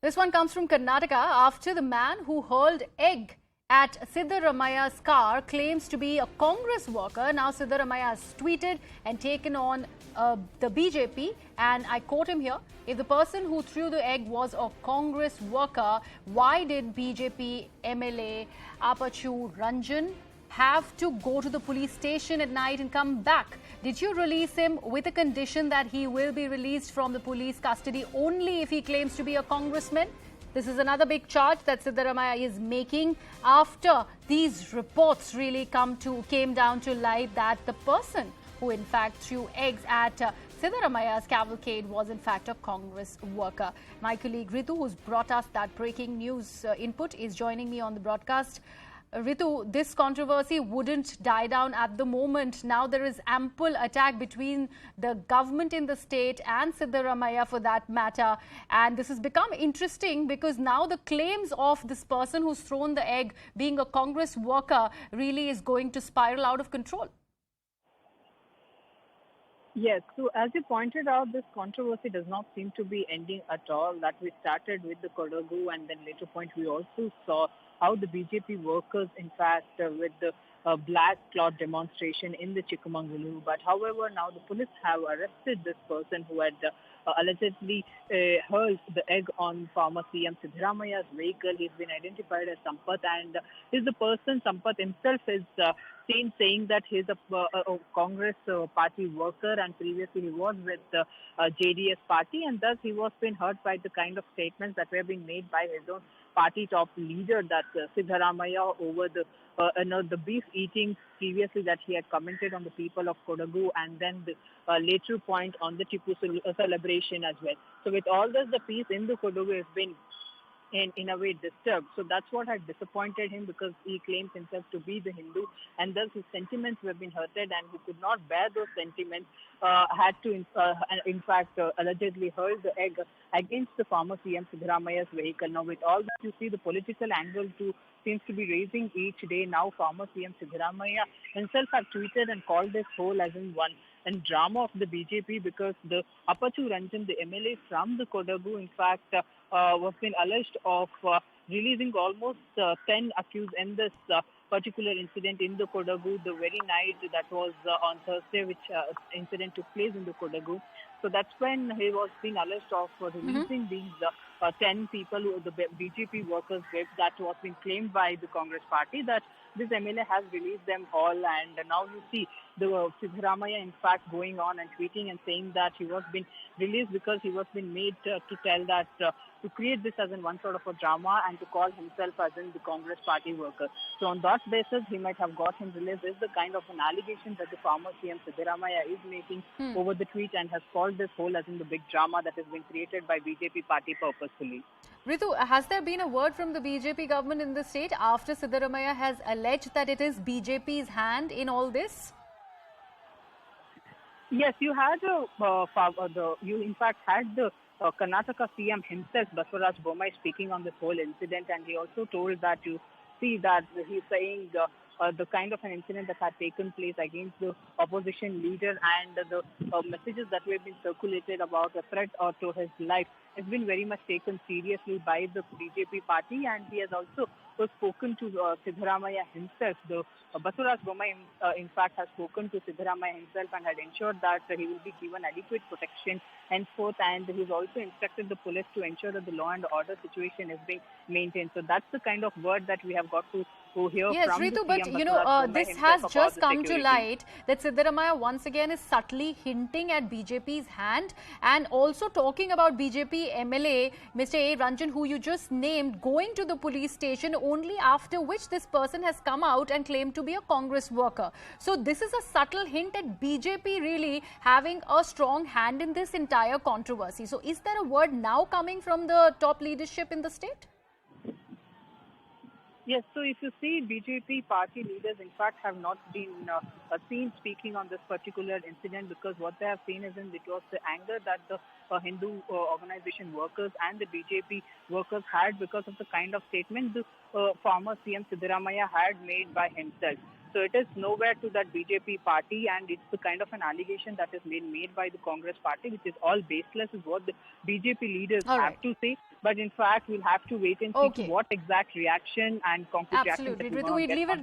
This one comes from Karnataka after the man who hurled egg at Siddaramaiah's car claims to be a Congress worker. Now Siddaramaiah has tweeted and taken on the BJP, and I quote him here: if the person who threw the egg was a Congress worker, why did BJP MLA Apachu Ranjan have to go to the police station at night and come back? Did you release him with a condition that he will be released from the police custody only if he claims to be a congressman? This is another big charge that Siddaramaiah is making after these reports really came down to light that the person who in fact threw eggs at Siddaramaiah's cavalcade was in fact a Congress worker. My colleague Ritu, who's brought us that breaking news input, is joining me on the broadcast. Ritu, this controversy wouldn't die down at the moment. Now there is ample attack between the government in the state and Siddaramaiah for that matter. And this has become interesting because now the claims of this person who's thrown the egg being a Congress worker really is going to spiral out of control. Yes, so as you pointed out, this controversy does not seem to be ending at all. That we started with the Kodagu, and then later point we also saw how the BJP workers, in fact, with the black cloth demonstration in the Chikmagaluru. But however, now the police have arrested this person who had allegedly hurled the egg on former CM Siddaramaiah's vehicle. He's been identified as Sampath, and is the person. Sampath himself is saying that he's a Congress party worker, and previously he was with the JDS party, and thus he was being hurt by the kind of statements that were being made by his own party top leader, that Siddaramaiah, over the beef eating previously that he had commented on the people of Kodagu, and then the later point on the Tipu celebration as well. So with all this, the peace in the Kodagu has been in a way disturbed. So that's what had disappointed him, because he claims himself to be the Hindu, and thus his sentiments have been hurted, and he could not bear those sentiments, had to in fact allegedly hurl the egg against the former CM Siddaramaiah's vehicle. Now with all that, you see the political angle too seems to be raising each day. Now former CM Siddaramaiah himself have tweeted and called this whole as in one and drama of the BJP, because the Apachu Ranjan, the MLA from the Kodagu, in fact, was been alleged of releasing almost 10 accused in this particular incident in the Kodagu, the very night that was on Thursday, which incident took place in the Kodagu. So that's when he was being alleged of releasing these 10 people, the BJP workers, that was being claimed by the Congress party, that this MLA has released them all. And now you see the Siddaramaiah, in fact, going on and tweeting and saying that he was being released because he was being made to tell that to create this as in one sort of a drama and to call himself as in the Congress party worker. So on that basis, he might have got him released. This is the kind of an allegation that the former CM Siddaramaiah is making over the tweet, and has called this whole as in the big drama that has been created by BJP party purposefully. Ritu, has there been a word from the BJP government in the state after Siddaramaiah has alleged that it is BJP's hand in all this? Yes, you had you in fact had the Karnataka CM himself, Basuraj Bommai, speaking on this whole incident, and he also told that you see that he's saying the kind of an incident that had taken place against the opposition leader, and the messages that were been circulated about a threat to his life has been very much taken seriously by the BJP party. And he has also spoken to Siddaramaiah himself. The Basuraj Bommai, in fact, has spoken to Siddaramaiah himself and had ensured that he will be given adequate protection henceforth, and he's also instructed the police to ensure that the law and order situation is being maintained. So that's the kind of word that we have got to hear from Ritu, the CM. but you know, this has just come to light that Siddaramaiah once again is subtly hinting at BJP's hand, and also talking about BJP MLA, Mr. A. Ranjan, who you just named, going to the police station only after which this person has come out and claimed to be a Congress worker. So this is a subtle hint at BJP really having a strong hand in this entire controversy. So is there a word now coming from the top leadership in the state? Yes, so if you see, BJP party leaders, in fact, have not been seen speaking on this particular incident, because what they have seen is it was the anger that the Hindu organization workers and the BJP workers had because of the kind of statement the former CM Siddaramaiah had made by himself. So it is nowhere to that BJP party, and it's the kind of an allegation that is made by the Congress party, which is all baseless, is what the BJP leaders All have right. to say. But in fact, we'll have to wait and see Okay. what exact reaction and concrete reaction Absolutely. that we're Ritu, going to we'd get leave from it this.